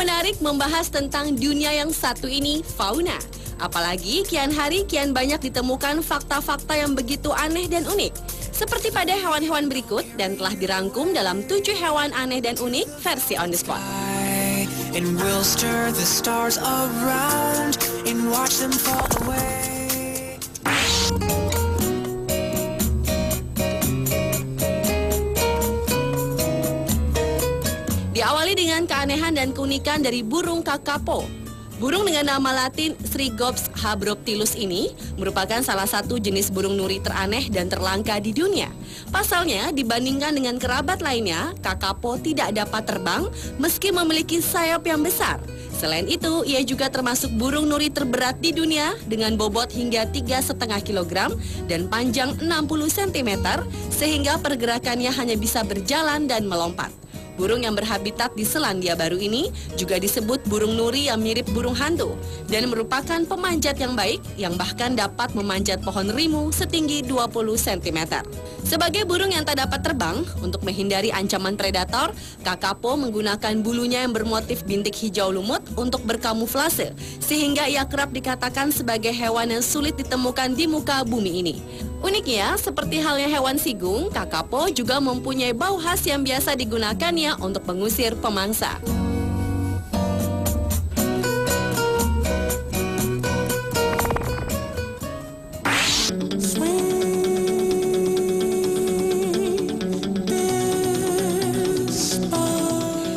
menarik membahas tentang dunia yang satu ini, fauna. Apalagi kian hari kian banyak ditemukan fakta-fakta yang begitu aneh dan unik. Seperti pada hewan-hewan berikut dan telah dirangkum dalam 7 hewan aneh dan unik versi On The Spot. And we'll stir the stars around and watch them fall away. Diawali dengan keanehan dan keunikan dari burung kakapo. Burung dengan nama latin Srigops habroptilus ini merupakan salah satu jenis burung nuri teraneh dan terlangka di dunia. Pasalnya, dibandingkan dengan kerabat lainnya, kakapo tidak dapat terbang meski memiliki sayap yang besar. Selain itu, ia juga termasuk burung nuri terberat di dunia dengan bobot hingga 3,5 kg dan panjang 60 cm sehingga pergerakannya hanya bisa berjalan dan melompat. Burung yang berhabitat di Selandia Baru ini juga disebut burung nuri yang mirip burung hantu dan merupakan pemanjat yang baik yang bahkan dapat memanjat pohon rimu setinggi 20 cm. Sebagai burung yang tak dapat terbang, untuk menghindari ancaman predator, kakapo menggunakan bulunya yang bermotif bintik hijau lumut untuk berkamuflase, sehingga ia kerap dikatakan sebagai hewan yang sulit ditemukan di muka bumi ini. Uniknya, seperti halnya hewan sigung, kakapo juga mempunyai bau khas yang biasa digunakannya untuk mengusir pemangsa.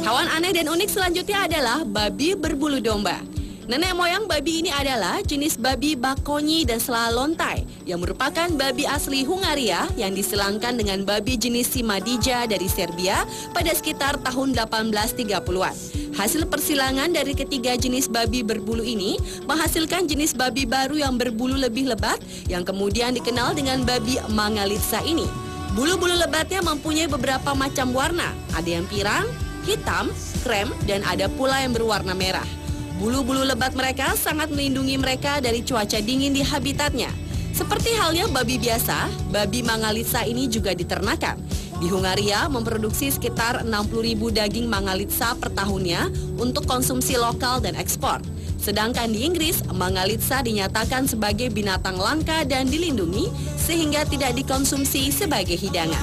Hewan aneh dan unik selanjutnya adalah babi berbulu domba. Nenek moyang babi ini adalah jenis babi bakonyi dan selalontai yang merupakan babi asli Hungaria yang disilangkan dengan babi jenis Simadija dari Serbia pada sekitar tahun 1830-an. Hasil persilangan dari ketiga jenis babi berbulu ini menghasilkan jenis babi baru yang berbulu lebih lebat yang kemudian dikenal dengan babi Mangalitsa ini. Bulu-bulu lebatnya mempunyai beberapa macam warna, ada yang pirang, hitam, krem, dan ada pula yang berwarna merah. Bulu-bulu lebat mereka sangat melindungi mereka dari cuaca dingin di habitatnya. Seperti halnya babi biasa, babi Mangalitsa ini juga diternakan. Di Hungaria memproduksi sekitar 60.000 daging Mangalitsa per tahunnya untuk konsumsi lokal dan ekspor. Sedangkan di Inggris, Mangalitsa dinyatakan sebagai binatang langka dan dilindungi sehingga tidak dikonsumsi sebagai hidangan.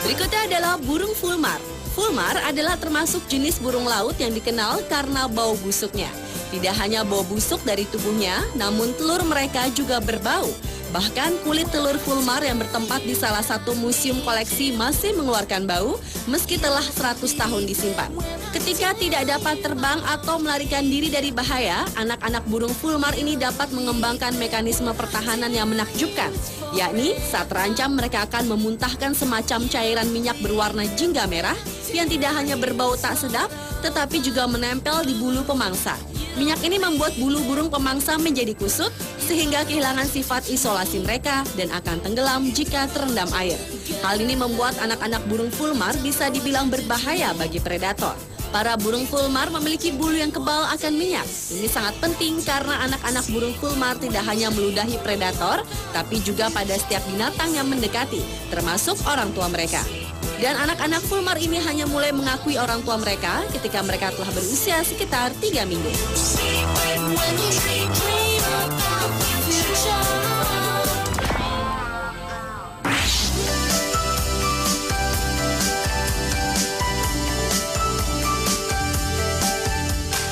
Berikutnya adalah burung fulmar. Fulmar adalah termasuk jenis burung laut yang dikenal karena bau busuknya. Tidak hanya bau busuk dari tubuhnya, namun telur mereka juga berbau. Bahkan kulit telur fulmar yang bertempat di salah satu museum koleksi masih mengeluarkan bau meski telah 100 tahun disimpan. Ketika tidak dapat terbang atau melarikan diri dari bahaya, anak-anak burung fulmar ini dapat mengembangkan mekanisme pertahanan yang menakjubkan, yakni saat terancam mereka akan memuntahkan semacam cairan minyak berwarna jingga merah yang tidak hanya berbau tak sedap, tetapi juga menempel di bulu pemangsa. Minyak ini membuat bulu burung pemangsa menjadi kusut, sehingga kehilangan sifat isolasi mereka dan akan tenggelam jika terendam air. Hal ini membuat anak-anak burung fulmar bisa dibilang berbahaya bagi predator. Para burung fulmar memiliki bulu yang kebal akan minyak. Ini sangat penting karena anak-anak burung fulmar tidak hanya meludahi predator, tapi juga pada setiap binatang yang mendekati, termasuk orang tua mereka. Dan anak-anak fulmar ini hanya mulai mengakui orang tua mereka ketika mereka telah berusia sekitar 3 minggu.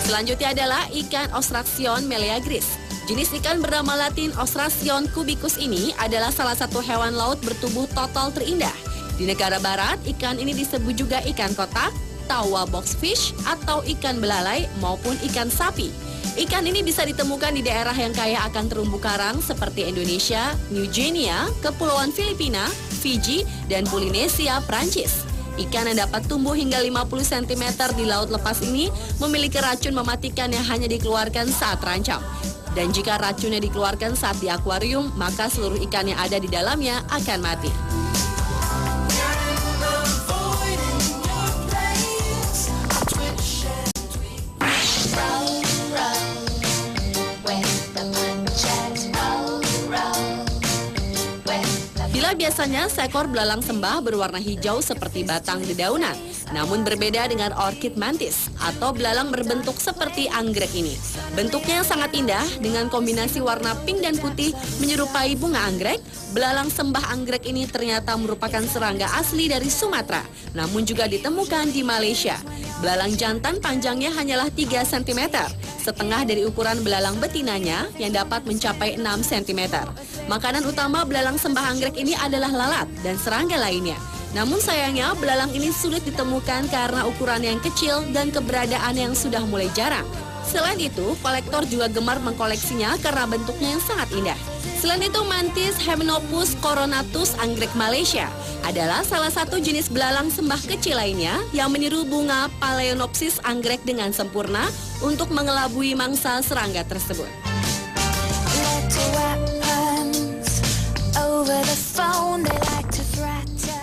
Selanjutnya adalah ikan Ostracion meleagris. Jenis ikan bernama latin Ostracion cubicus ini adalah salah satu hewan laut bertubuh total terindah. Di negara barat, ikan ini disebut juga ikan kotak, tawa boxfish, atau ikan belalai maupun ikan sapi. Ikan ini bisa ditemukan di daerah yang kaya akan terumbu karang seperti Indonesia, New Guinea, Kepulauan Filipina, Fiji, dan Polinesia, Prancis. Ikan yang dapat tumbuh hingga 50 cm di laut lepas ini memiliki racun mematikan yang hanya dikeluarkan saat terancam. Dan jika racunnya dikeluarkan saat di akuarium, maka seluruh ikan yang ada di dalamnya akan mati. Bila biasanya seekor belalang sembah berwarna hijau seperti batang dedaunan, namun berbeda dengan orchid mantis atau belalang berbentuk seperti anggrek ini. Bentuknya sangat indah dengan kombinasi warna pink dan putih menyerupai bunga anggrek. Belalang sembah anggrek ini ternyata merupakan serangga asli dari Sumatera, namun juga ditemukan di Malaysia. Belalang jantan panjangnya hanyalah 3 cm, setengah dari ukuran belalang betinanya yang dapat mencapai 6 cm. Makanan utama belalang sembah anggrek ini adalah lalat dan serangga lainnya. Namun sayangnya belalang ini sulit ditemukan karena ukuran yang kecil dan keberadaan yang sudah mulai jarang. Selain itu, kolektor juga gemar mengkoleksinya karena bentuknya yang sangat indah. Selain itu, mantis Hymenopus coronatus anggrek Malaysia adalah salah satu jenis belalang sembah kecil lainnya yang meniru bunga Phalaenopsis anggrek dengan sempurna untuk mengelabui mangsa serangga tersebut. Over the phone, they like to threaten.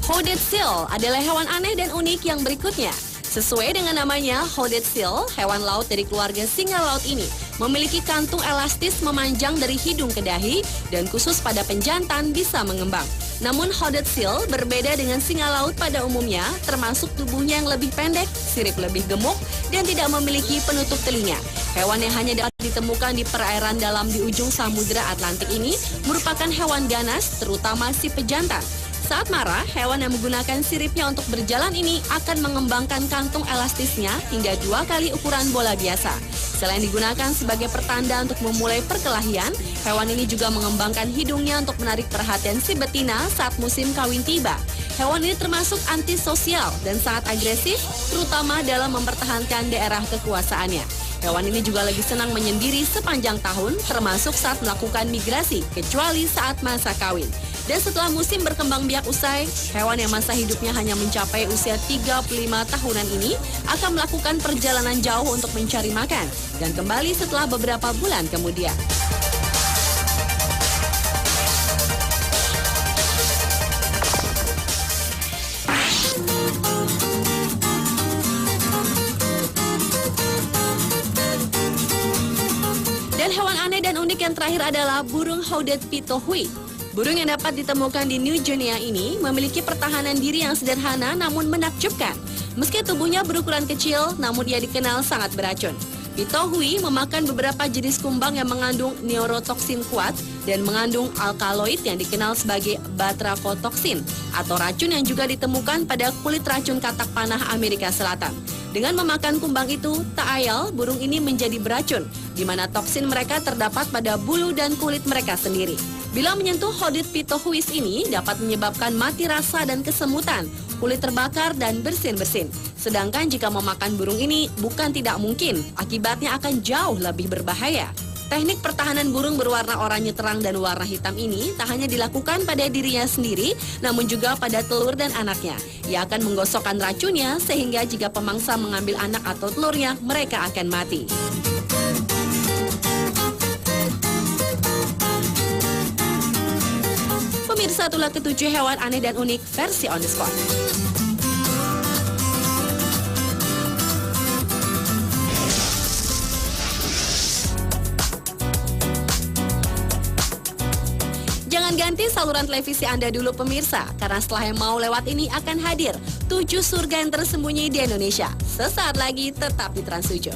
Hooded seal adalah hewan aneh dan unik yang berikutnya. Sesuai dengan namanya, hooded seal, hewan laut dari keluarga singa laut ini memiliki kantung elastis memanjang dari hidung ke dahi dan khusus pada penjantan bisa mengembang. Namun hooded seal berbeda dengan singa laut pada umumnya, termasuk tubuhnya yang lebih pendek, sirip lebih gemuk, dan tidak memiliki penutup telinga. Hewan yang hanya dapat ditemukan di perairan dalam di ujung Samudra Atlantik ini merupakan hewan ganas, terutama si pejantan. Saat marah, hewan yang menggunakan siripnya untuk berjalan ini akan mengembangkan kantung elastisnya hingga 2 kali ukuran bola biasa. Selain digunakan sebagai pertanda untuk memulai perkelahian, hewan ini juga mengembangkan hidungnya untuk menarik perhatian si betina saat musim kawin tiba. Hewan ini termasuk antisosial dan sangat agresif, terutama dalam mempertahankan daerah kekuasaannya. Hewan ini juga lebih senang menyendiri sepanjang tahun, termasuk saat melakukan migrasi, kecuali saat masa kawin. Dan setelah musim berkembang biak usai, hewan yang masa hidupnya hanya mencapai usia 35 tahunan ini akan melakukan perjalanan jauh untuk mencari makan dan kembali setelah beberapa bulan kemudian. Dan hewan aneh dan unik yang terakhir adalah burung hooded pitohui. Burung yang dapat ditemukan di New Guinea ini memiliki pertahanan diri yang sederhana namun menakjubkan. Meski tubuhnya berukuran kecil, namun ia dikenal sangat beracun. Pitohui memakan beberapa jenis kumbang yang mengandung neurotoksin kuat dan mengandung alkaloid yang dikenal sebagai batrachotoksin atau racun yang juga ditemukan pada kulit racun katak panah Amerika Selatan. Dengan memakan kumbang itu, tak ayal burung ini menjadi beracun, di mana toksin mereka terdapat pada bulu dan kulit mereka sendiri. Bila menyentuh hooded pitohuis ini dapat menyebabkan mati rasa dan kesemutan, kulit terbakar dan bersin-bersin. Sedangkan jika memakan burung ini bukan tidak mungkin, akibatnya akan jauh lebih berbahaya. Teknik pertahanan burung berwarna oranye terang dan warna hitam ini tak hanya dilakukan pada dirinya sendiri, namun juga pada telur dan anaknya. Ia akan menggosokkan racunnya sehingga jika pemangsa mengambil anak atau telurnya, mereka akan mati. Pemirsa, itulah ketujuh hewan aneh dan unik versi On The Spot. Jangan ganti saluran televisi Anda dulu pemirsa, karena setelah yang mau lewat ini akan hadir 7 surga yang tersembunyi di Indonesia. Sesaat lagi tetap di Trans 7.